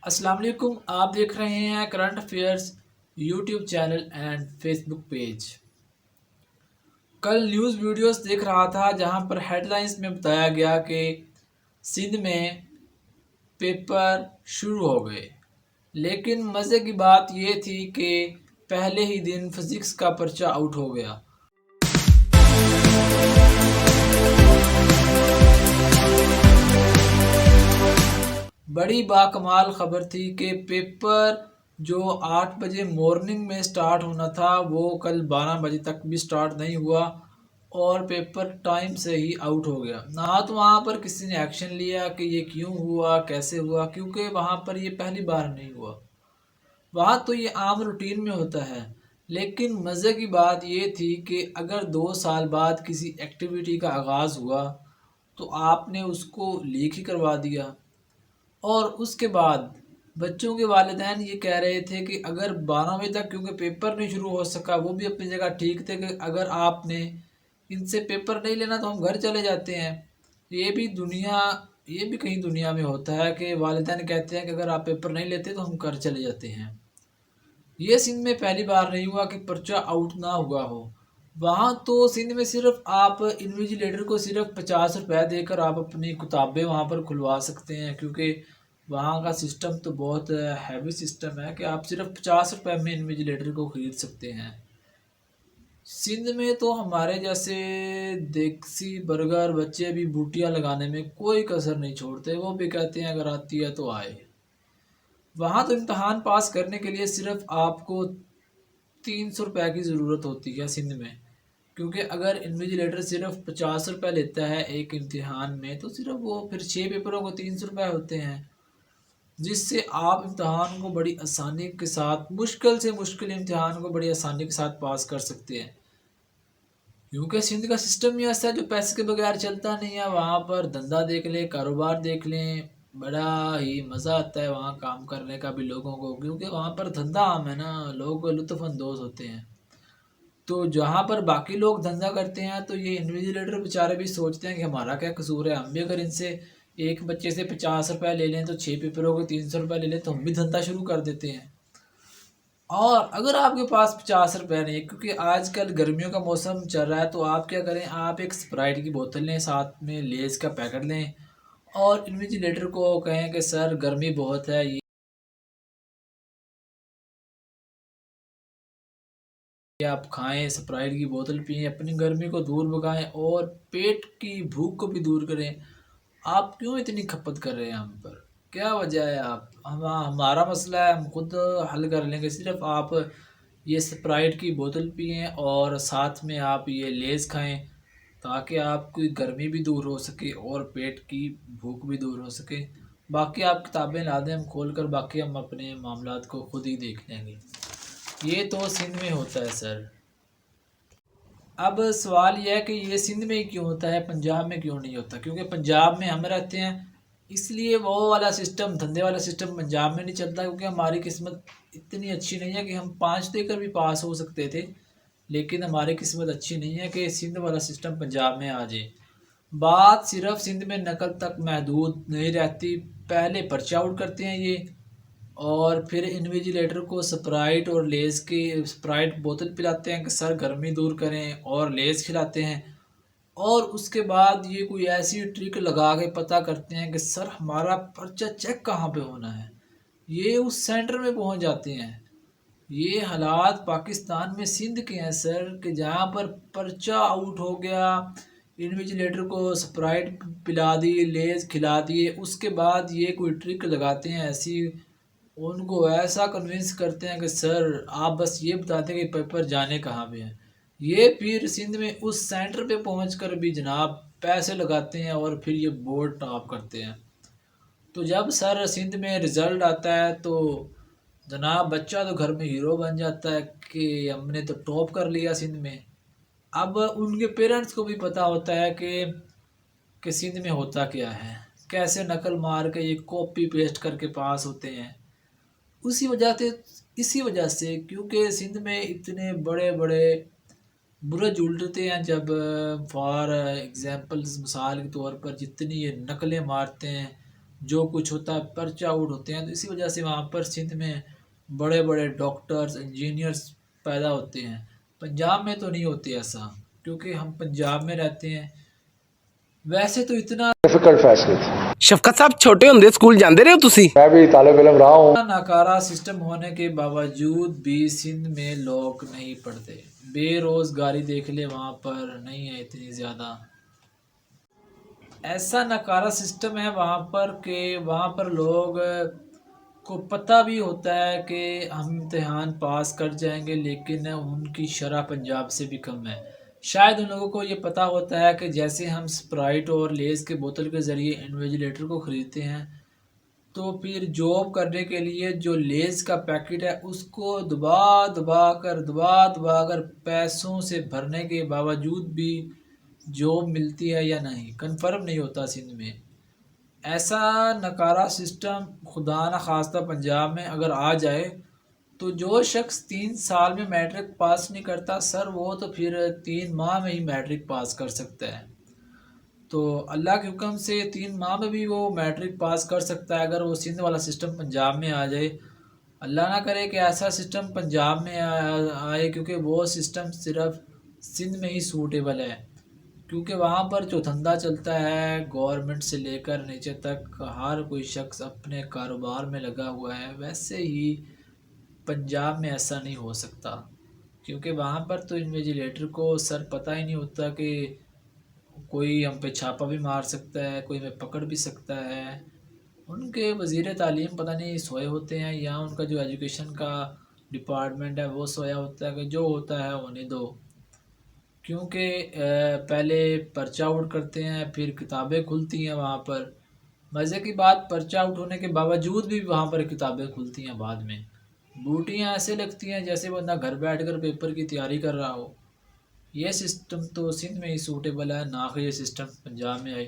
السلام علیکم، آپ دیکھ رہے ہیں current affairs YouTube channel and Facebook page. کل نیوز ویڈیوز دیکھ رہا تھا جہاں پر ہیڈ لائنز میں بتایا گیا کہ سندھ میں پیپر شروع ہو گئے، لیکن مزے کی بات یہ تھی کہ پہلے ہی دن فزکس کا پرچہ آؤٹ ہو گیا۔ بڑی باکمال خبر تھی کہ پیپر جو 8 بجے مارننگ میں سٹارٹ ہونا تھا وہ کل 12 بجے تک بھی سٹارٹ نہیں ہوا اور پیپر ٹائم سے ہی آؤٹ ہو گیا۔ نہ تو وہاں پر کسی نے ایکشن لیا کہ یہ کیوں ہوا، کیسے ہوا، کیونکہ وہاں پر یہ پہلی بار نہیں ہوا، وہاں تو یہ عام روٹین میں ہوتا ہے۔ لیکن مزے کی بات یہ تھی کہ اگر 2 سال بعد کسی ایکٹیویٹی کا آغاز ہوا تو آپ نے اس کو لیک ہی کروا دیا۔ اور اس کے بعد بچوں کے والدین یہ کہہ رہے تھے کہ اگر 12 بجے تک کیونکہ پیپر نہیں شروع ہو سکا، وہ بھی اپنی جگہ ٹھیک تھے کہ اگر آپ نے ان سے پیپر نہیں لینا تو ہم گھر چلے جاتے ہیں۔ یہ بھی کہیں دنیا میں ہوتا ہے کہ والدین کہتے ہیں کہ اگر آپ پیپر نہیں لیتے تو ہم گھر چلے جاتے ہیں۔ یہ سندھ میں پہلی بار نہیں ہوا کہ پرچہ آؤٹ نہ ہوا ہو۔ وہاں تو سندھ میں صرف آپ انویجیلیٹر کو صرف 50 روپے دے کر آپ اپنی کتابیں وہاں پر کھلوا سکتے ہیں، کیونکہ وہاں کا سسٹم تو بہت ہیوی سسٹم ہے کہ آپ صرف 50 روپے میں انویجیلیٹر کو خرید سکتے ہیں۔ سندھ میں تو ہمارے جیسے دیسی برگر بچے بھی بوٹیاں لگانے میں کوئی کسر نہیں چھوڑتے، وہ بھی کہتے ہیں اگر آتی ہے تو آئے۔ وہاں تو امتحان پاس کرنے کے لیے صرف آپ کو 300 روپے کی ضرورت ہوتی ہے سندھ میں، کیونکہ اگر انویجیلیٹر صرف 50 روپے لیتا ہے ایک امتحان میں تو صرف وہ پھر 6 پیپروں کو 300 روپے ہوتے ہیں، جس سے آپ امتحان کو بڑی آسانی کے ساتھ مشکل سے مشکل امتحان کو بڑی آسانی کے ساتھ پاس کر سکتے ہیں۔ کیونکہ سندھ کا سسٹم ہی ایسا ہے جو پیسے کے بغیر چلتا نہیں ہے۔ وہاں پر دھندا دیکھ لیں، کاروبار دیکھ لیں، بڑا ہی مزہ آتا ہے وہاں کام کرنے کا بھی لوگوں کو، کیونکہ وہاں پر دھندا عام ہے نا، لوگ لطف اندوز ہوتے ہیں۔ تو جہاں پر باقی لوگ دھندا کرتے ہیں تو یہ انویجیلیٹر بیچارے بھی سوچتے ہیں کہ ہمارا کیا قصور ہے، ہم بھی اگر ان سے ایک بچے سے 50 روپے لے لیں تو 6 پیپروں کو 300 روپے لے لیں تو ہم بھی دھندا شروع کر دیتے ہیں۔ اور اگر آپ کے پاس 50 روپے نہیں، کیونکہ آج کل گرمیوں کا موسم چل رہا ہے، تو آپ کیا کریں، آپ ایک اسپرائٹ کی بوتل لیں، ساتھ میں لیز کا پیکٹ لیں اور انویجیلیٹر کو کہیں کہ سر گرمی بہت ہے، یہ آپ کھائیں، اسپرائٹ کی بوتل پئیں، اپنی گرمی کو دور بھگائیں اور پیٹ کی بھوک کو بھی دور کریں۔ آپ کیوں اتنی کھپت کر رہے ہیں ہم پر؟ کیا وجہ ہے؟ ہمارا مسئلہ ہے، ہم خود حل کر لیں گے، صرف آپ یہ اسپرائٹ کی بوتل پئیں اور ساتھ میں آپ یہ لیز کھائیں تاکہ آپ کی گرمی بھی دور ہو سکے اور پیٹ کی بھوک بھی دور ہو سکے۔ باقی آپ کتابیں لا دیں، ہم کھول کر باقی ہم اپنے معاملات کو خود ہی دیکھ لیں گے۔ یہ تو سندھ میں ہوتا ہے سر۔ اب سوال یہ ہے کہ یہ سندھ میں ہی کیوں ہوتا ہے، پنجاب میں کیوں نہیں ہوتا؟ کیونکہ پنجاب میں ہم رہتے ہیں، اس لیے وہ والا سسٹم، دھندے والا سسٹم پنجاب میں نہیں چلتا، کیونکہ ہماری قسمت اتنی اچھی نہیں ہے کہ ہم 5 دے کر بھی پاس ہو سکتے تھے، لیکن ہماری قسمت اچھی نہیں ہے کہ سندھ والا سسٹم پنجاب میں آ جائے۔ بات صرف سندھ میں نقل تک محدود نہیں رہتی، پہلے پرچہ آؤٹ کرتے ہیں یہ اور پھر انویجیلیٹر کو سپرائٹ اور لیز کی سپرائٹ بوتل پلاتے ہیں کہ سر گرمی دور کریں، اور لیز کھلاتے ہیں، اور اس کے بعد یہ کوئی ایسی ٹرک لگا کے پتہ کرتے ہیں کہ سر ہمارا پرچہ چیک کہاں پہ ہونا ہے، یہ اس سینٹر میں پہنچ جاتے ہیں۔ یہ حالات پاکستان میں سندھ کے ہیں سر، کہ جہاں پر پرچہ آؤٹ ہو گیا، انویجیلیٹر کو سپرائٹ پلا دی، لیز کھلا دیے، اس کے بعد یہ کوئی ٹرک لگاتے ہیں ایسی، ان کو ایسا کنونس کرتے ہیں کہ سر آپ بس یہ بتا دیں کہ پیپر جانے کہاں پہ ہیں۔ یہ پھر سندھ میں اس سینٹر پہ پہنچ کر بھی جناب پیسے لگاتے ہیں اور پھر یہ بورڈ ٹاپ کرتے ہیں۔ تو جب سر سندھ میں رزلٹ آتا ہے تو جناب بچہ تو گھر میں ہیرو بن جاتا ہے کہ ہم نے تو ٹاپ کر لیا سندھ میں۔ اب ان کے پیرنٹس کو بھی پتہ ہوتا ہے کہ سندھ میں ہوتا کیا ہے، کیسے نقل مار کے یہ کاپی پیسٹ کر کے پاس ہوتے ہیں۔ اسی وجہ سے کیونکہ سندھ میں اتنے بڑے بڑے برج الٹتے ہیں، جب فار ایگزامپلز مثال کے طور پر جتنی یہ نقلیں مارتے ہیں، جو کچھ ہوتا ہے پرچہ آؤٹ ہوتے ہیں، تو اسی وجہ سے وہاں پر سندھ میں بڑے بڑے ڈاکٹرز انجینئرز پیدا ہوتے ہیں۔ پنجاب میں تو نہیں ہوتے ایسا، کیونکہ ہم پنجاب میں رہتے ہیں۔ ویسے تو اتنا ڈیفیکلٹ فیصلے تھے۔ شفقت صاحب چھوٹے ہوندے اسکول جاندے رہے ہو تسی؟ میں بھی طالب علم رہا ہوں۔ ناکارہ سسٹم ہونے کے باوجود بھی سندھ میں لوگ نہیں پڑھتے۔ بے روزگاری دیکھ لے وہاں پر نہیں ہے اتنی زیادہ۔ ایسا ناکارہ سسٹم ہے وہاں پر کہ وہاں پر لوگ کو پتہ بھی ہوتا ہے کہ ہم امتحان پاس کر جائیں گے، لیکن ان کی شرح پنجاب سے بھی کم ہے۔ شاید ان لوگوں کو یہ پتہ ہوتا ہے کہ جیسے ہم اسپرائٹ اور لیز کے بوتل کے ذریعے انویجیلیٹر کو خریدتے ہیں، تو پھر جاب کرنے کے لیے جو لیز کا پیکٹ ہے اس کو دبا دبا کر پیسوں سے بھرنے کے باوجود بھی جاب ملتی ہے یا نہیں، کنفرم نہیں ہوتا سندھ میں۔ ایسا ناکارہ سسٹم خدا نخواستہ پنجاب میں اگر آ جائے تو جو شخص 3 سال میں میٹرک پاس نہیں کرتا سر، وہ تو پھر 3 ماہ میں ہی میٹرک پاس کر سکتا ہے۔ تو اللہ کے حکم سے 3 ماہ میں بھی وہ میٹرک پاس کر سکتا ہے اگر وہ سندھ والا سسٹم پنجاب میں آ جائے۔ اللہ نہ کرے کہ ایسا سسٹم پنجاب میں آئے، کیونکہ وہ سسٹم صرف سندھ میں ہی سوٹیبل ہے، کیونکہ وہاں پر چوتھندا چلتا ہے، گورنمنٹ سے لے کر نیچے تک ہر کوئی شخص اپنے کاروبار میں لگا ہوا ہے۔ ویسے ہی پنجاب میں ایسا نہیں ہو سکتا، کیونکہ وہاں پر تو انویجیلیٹر کو سر پتہ ہی نہیں ہوتا کہ کوئی ہم پہ چھاپا بھی مار سکتا ہے، کوئی ہمیں پکڑ بھی سکتا ہے۔ ان کے وزیر تعلیم پتہ نہیں سوئے ہوتے ہیں، یا ان کا جو ایجوکیشن کا ڈپارٹمنٹ ہے وہ سویا ہوتا ہے کہ جو ہوتا ہے ہونے دو، کیونکہ پہلے پرچہ آؤٹ کرتے ہیں پھر کتابیں کھلتی ہیں وہاں پر۔ مزے کی بات، پرچہ آؤٹ ہونے کے باوجود بھی وہاں پر کتابیں کھلتی ہیں بعد میں۔ ڈیوٹیاں ایسے لگتی ہیں جیسے بندہ گھر بیٹھ کر پیپر کی تیاری کر رہا ہو۔ یہ سسٹم تو سندھ میں ہی سوٹیبل ہے، نہ کہ یہ سسٹم پنجاب میں آئے۔